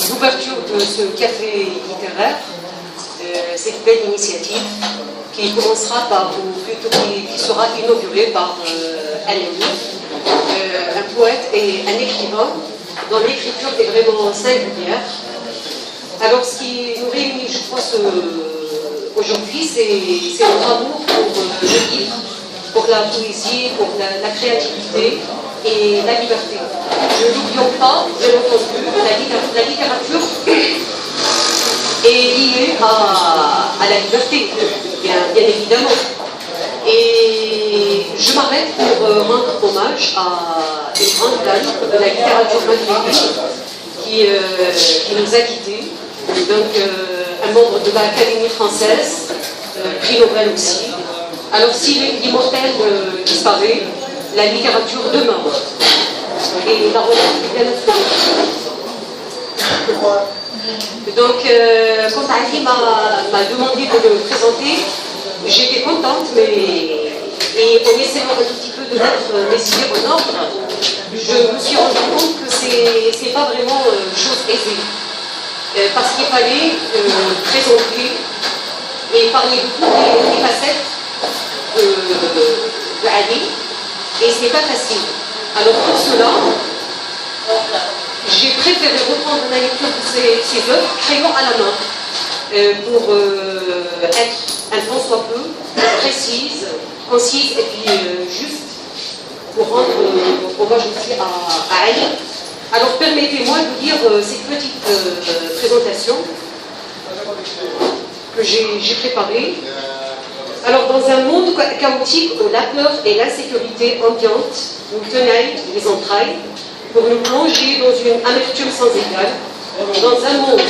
l'ouverture de ce café littéraire, cette belle initiative qui commencera par, ou plutôt qui sera inaugurée par Alani, un poète et un écrivain dont l'écriture est vraiment singulière. Alors ce qui nous réunit, je pense, aujourd'hui, c'est notre amour pour le livre, pour la poésie, pour la créativité et la liberté. Ne l'oublions pas, bien entendu, la littérature est liée à la liberté, bien évidemment. Et je m'arrête pour rendre hommage à une grande dame de la littérature maghrébine qui nous a quittés. Donc, un membre de l'Académie française, prix Nobel aussi. Alors, si l'immortel disparaît, la littérature demeure. Et la relève est bien assurée. Donc, quand Ali m'a demandé de le présenter, j'étais contente, et en essayant un tout petit peu de mettre mes idées en ordre, je me suis rendu compte que c'est pas vraiment chose aisée. Parce qu'il fallait présenter et parler de toutes les facettes de Ali, et ce n'est pas facile. Alors pour cela, j'ai préféré reprendre la lecture de ces œuvres, crayon à la main, pour être un tant soit peu précise, concise et puis juste, pour rendre hommage aussi à Ali. Alors permettez-moi de lire cette petite présentation que j'ai préparée. Alors dans un monde chaotique où la peur et l'insécurité ambiantes nous tenaillent les entrailles pour nous plonger dans une amertume sans égale, dans un monde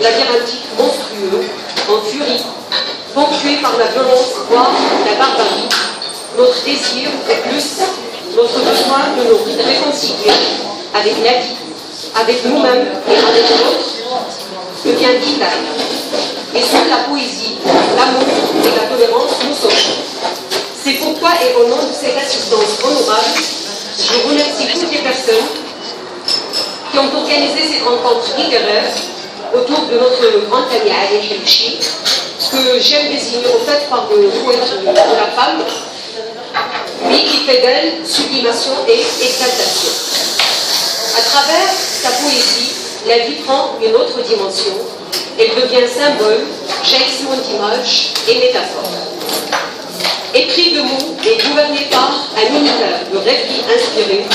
labyrinthique monstrueux, en furie, ponctué par la violence, voire la barbarie, notre désir est plus notre besoin de nous réconcilier avec la vie, avec nous-mêmes et avec l'autre, devient vital. Et seule la poésie, l'amour et la tolérance nous sauvent. C'est pourquoi, et au nom de cette assistance honorable, je remercie toutes les personnes qui ont organisé cette rencontre littéraire autour de notre grand ami Ali Helchi, que j'aime désigner en fait par le poète de la femme, lui qui fait d'elle sublimation et exaltation. À travers sa poésie, la vie prend une autre dimension. Elle devient symbole, jaillissement d'images et métaphores. Écrit de mots et gouverné par un univers de rêveries inspirées,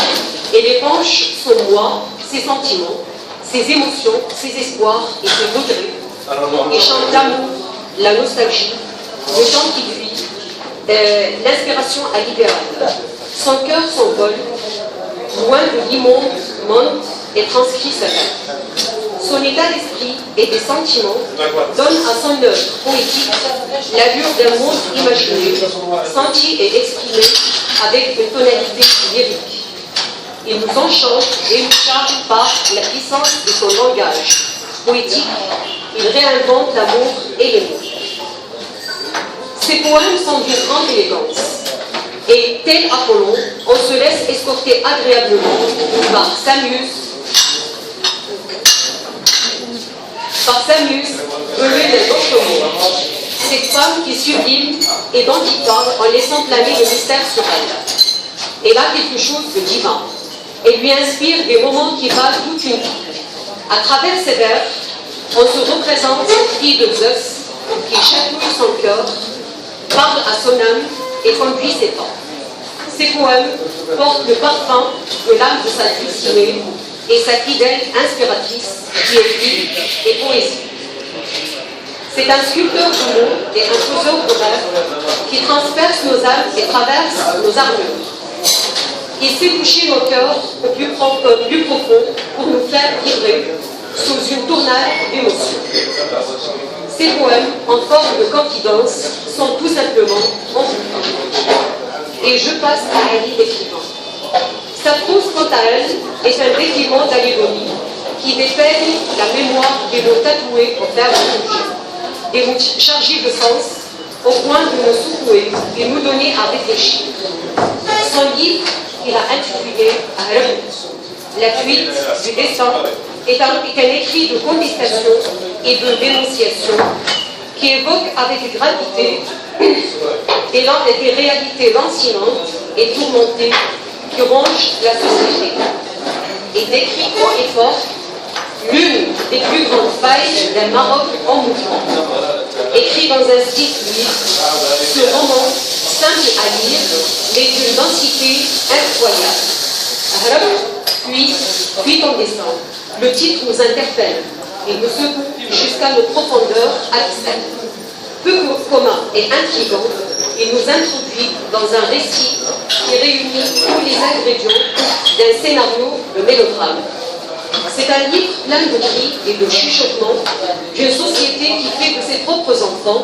elle épanche son moi, ses sentiments, ses émotions, ses espoirs et ses regrets. Et chante l'amour, la nostalgie, le temps qui fuit, l'inspiration à l'idéal. Son cœur s'envole, loin de l'immonde monde et transcrit sa vie. Son état d'esprit et des sentiments donne à son œuvre poétique l'allure d'un monde imaginé, senti et exprimé avec une tonalité lyrique. Il nous enchante et nous charge par la puissance de son langage poétique. Il réinvente l'amour et les mots. Ses poèmes sont d'une grande élégance. Et tel Apollon, on se laisse escorter agréablement par sa muse, venue des autres mondes. Cette femme qui sublime et dont il parle en laissant planer le mystère sur elle. Elle a quelque chose de divin. Elle lui inspire des moments qui valent toute une vie. À travers ses vers, on se représente cette fille de Zeus qui chatouille son cœur, parle à son âme et conduit ses pas. Ses poèmes portent le parfum de l'âme de sa destinée et sa fidèle inspiratrice qui est vie et poésie. C'est un sculpteur de mots et un faiseur de rêves qui transperce nos âmes et traverse nos armures. Il sait toucher nos cœurs au plus profond pour nous faire vibrer sous une tournade d'émotions. Ces poèmes, en forme de confidence, sont tout simplement envoûtants. Et je passe à Ali l'écrivain. Sa prose, quant à elle, est un bêtillement d'allégorie qui dépeigne la mémoire des mots tatoués au fer rouge, des mots chargés de sens au point de nous secouer et nous donner à réfléchir. Son livre, il a intitulé Arab, la fuite du destin, est un écrit de contestation et de dénonciation qui évoque avec gravité des réalités lancinantes et tourmentées qui rongent la société, et décrit haut et fort l'une des plus grandes failles d'un Maroc en mouvement. Écrit dans un style fluide, ce roman, simple à lire, mais d'une densité incroyable. Arab, puis en descend. Le titre nous interpelle et nous secoue jusqu'à nos profondeurs abyssales. Peu commun et intrigant, il nous introduit dans un récit qui réunit tous les ingrédients d'un scénario de mélodrame. C'est un livre plein de cris et de chuchotements d'une société qui fait de ses propres enfants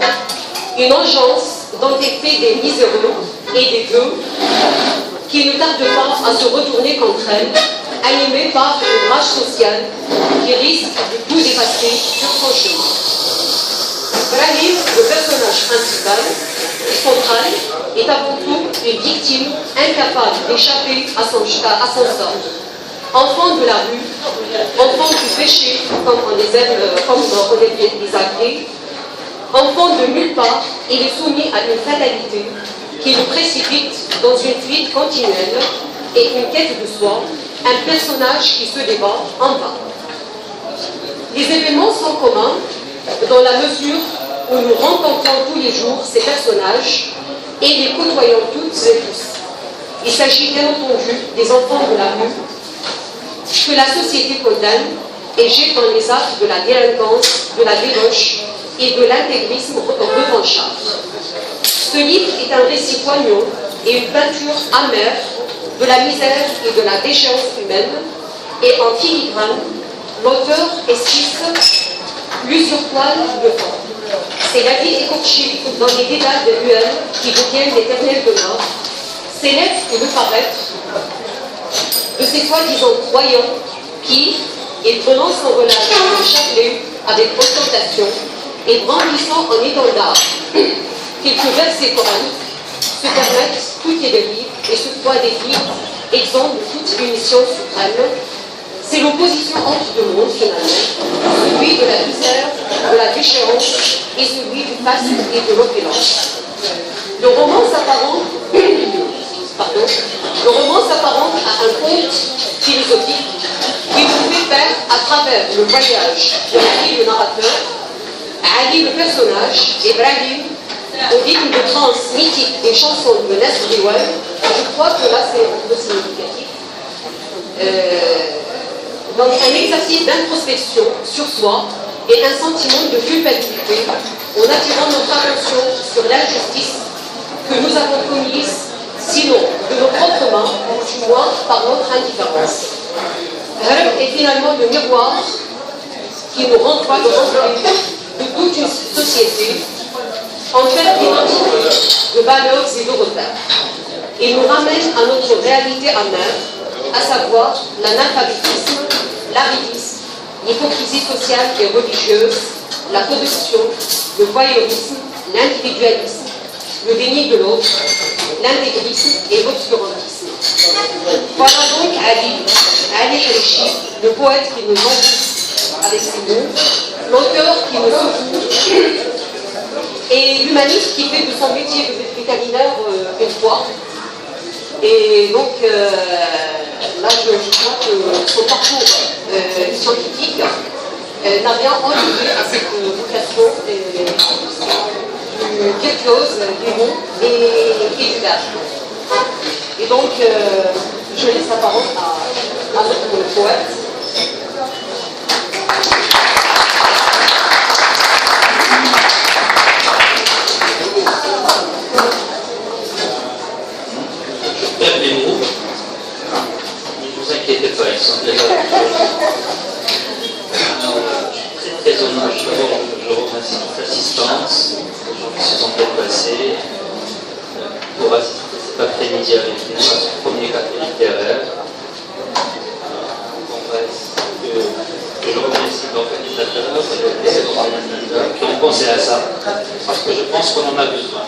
une engeance dont elle fait des miséreux et des gueux qui ne tardent pas à se retourner contre elle, animés par une rage sociale qui risque de tout dépasser sur son chemin. Brahim, le personnage principal, central, est avant tout une victime incapable d'échapper à son sort. Enfant de la rue, enfant du péché, comme on les appelait, enfant de nulle part, il est soumis à une fatalité qui le précipite dans une fuite continuelle et une quête de soi, un personnage qui se débat en bas. Les événements sont communs dans la mesure où nous rencontrons tous les jours ces personnages et les côtoyons toutes et tous. Il s'agit bien entendu des enfants de la rue que la société condamne et jette dans les actes de la délinquance, de la débauche et de l'intégrisme revanchard. Ce livre est un récit poignant et une peinture amère de la misère et de la déchéance humaine, et en filigrane, l'auteur esquisse plusieurs toiles de fond. C'est la vie écorchée dans les dédales de ruelles qui deviennent l'éternel demeure, ces lettres qui veut paraître de ces soi-disant croyants qui, et prenant son relâche de chapelet avec ostentation et brandissant en étendard quelques versets coraniques, se permettent toutes les dérives et se croient des filles exempts de toute punition suprême. C'est l'opposition entre deux mondes finalement, celui de la misère, de la déchéance et celui du faste et de l'opulence. Le roman s'apparente à un conte philosophique qui nous fait faire à travers le voyage de Ali le narrateur, Ali le personnage, et Brahim au rythme de trance mythique des chansons de Nasr Riwal. Je crois que là c'est un peu significatif. Donc un exercice d'introspection sur soi et un sentiment de culpabilité en attirant notre attention sur l'injustice que nous avons commise, sinon de nos propres mains, du moins par notre indifférence. Harb est finalement le miroir qui nous renvoie de reflet de toute une société en fait d'identité, de valeurs et de repères. Il nous ramène à notre réalité amère, à savoir l'analphabétisme, l'aridisme, l'hypocrisie sociale et religieuse, la corruption, le voyeurisme, l'individualisme, le déni de l'autre, l'intégrisme et l'obscurantisme. Voilà donc Ali Rishi, le poète qui nous envoûte avec ses mots, l'auteur qui nous secoue, et l'humaniste qui fait de son métier de vétérinaire une foi. Et donc, là, je crois que son parcours scientifique n'a rien enlevé à cette vocation du virtuose du mot et du verbe. Et donc, je laisse la parole à notre poète. Perds les mots, ne vous inquiétez pas, ils sont déjà. Alors, je suis très honoré, je remercie toute l'assistance, les gens qui se sont déplacés pour assister cet après-midi avec nous à ce premier café littéraire. Je remercie l'organisateur qui ont pensé à ça, parce que je pense qu'on en a besoin.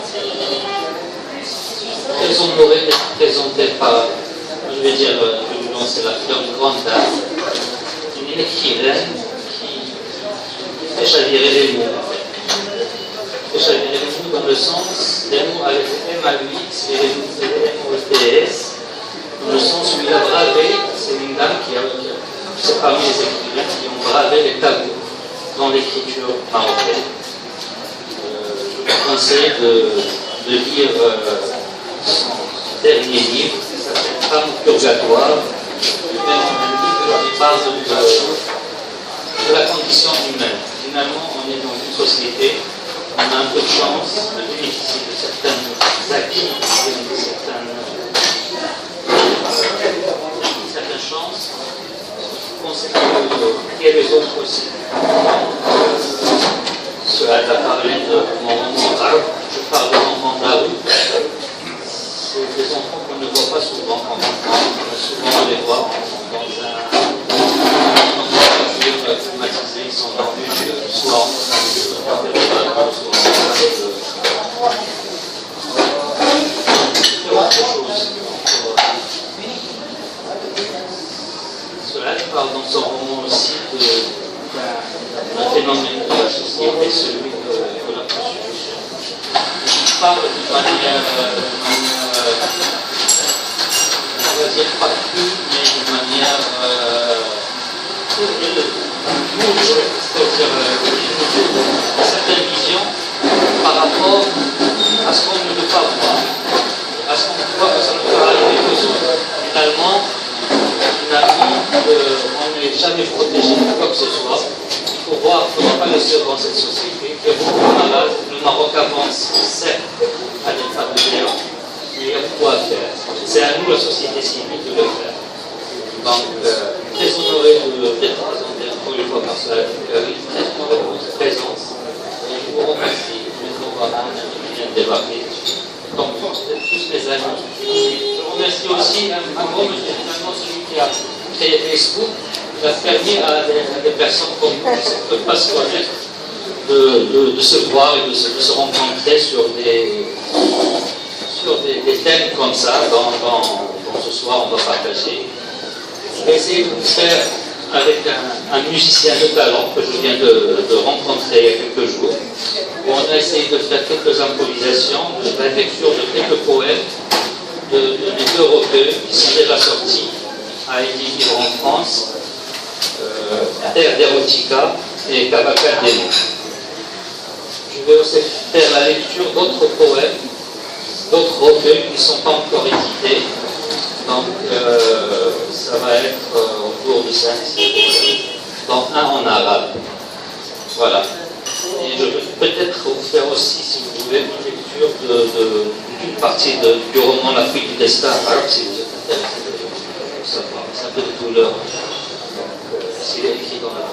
Elles ont m'aurait été présentées par, je vais dire, je vais vous lancer la fleur de grande dame, une écrivaine qui fait chavirer les mots. Fait chavirer les mots dans le sens des mots avec MAUX et les mots EPS, dans le sens où il a bravé, c'est une dame c'est parmi les écrivains qui ont bravé les tabous dans l'écriture marocaine. Je vous conseille de lire son dernier livre, qui s'appelle Femme au purgatoire, qui parle de la condition humaine. Finalement, on est dans une société, on a un peu de chance de bénéficier de certains acquis, de certaines chances. On sait qu'il y a les autres aussi. Cela a parlé de mon arbre, je parle de mon mandarin. C'est des enfants qu'on ne voit pas souvent en enfant. Souvent on les voit dans une voiture climatisée, ils sont dans une soit en train de faire des balles, soit en train de faire autre chose. Cela parle dans son roman aussi d'un phénomène de la société, celui de la prostitution. Il parle d'une manière, on va dire pas crue, mais d'une manière c'est-à-dire une certaine vision par rapport à ce qu'on ne veut pas voir, à ce qu'on voit que ça ne peut arriver que finalement, on n'est jamais protégé de quoi que ce soit. Il faut voir, il ne faut pas laisser dans cette société qui est beaucoup malade. Le Maroc avance, certes, à des pas de géant, mais il y a beaucoup à faire. C'est à nous, la société civile, de le faire. Donc, très honoré d'être présenté encore une fois par cela. Très honoré de votre présence. Et je vous remercie de nous avoir débarqué. Donc, tous mes amis. Je remercie aussi un gros monsieur, finalement, celui qui a créé Facebook, qui a permis à des personnes comme vous qui ne peuvent pas se connaître de se voir et de se rencontrer sur des thèmes comme ça, dont ce soir on va partager. Je vais essayer de vous faire avec un musicien de talent que je viens de rencontrer il y a quelques jours. On a essayé de faire quelques improvisations, de la lecture de quelques poèmes de mes deux recueils qui sont déjà sortis à éditer en France, Terre d'Erotica et Cavalcade des mots. Je vais aussi faire la lecture d'autres poèmes, d'autres recueils qui ne sont pas encore édités. Donc ça va être autour de 5-6 poèmes, dont un en arabe. Voilà. Et je vais peut-être vous faire aussi, si vous voulez, une lecture d'une partie du roman La fuite du destin arabe, si vous êtes intéressé de savoir. C'est un peu de douleur. C'est écrit dans la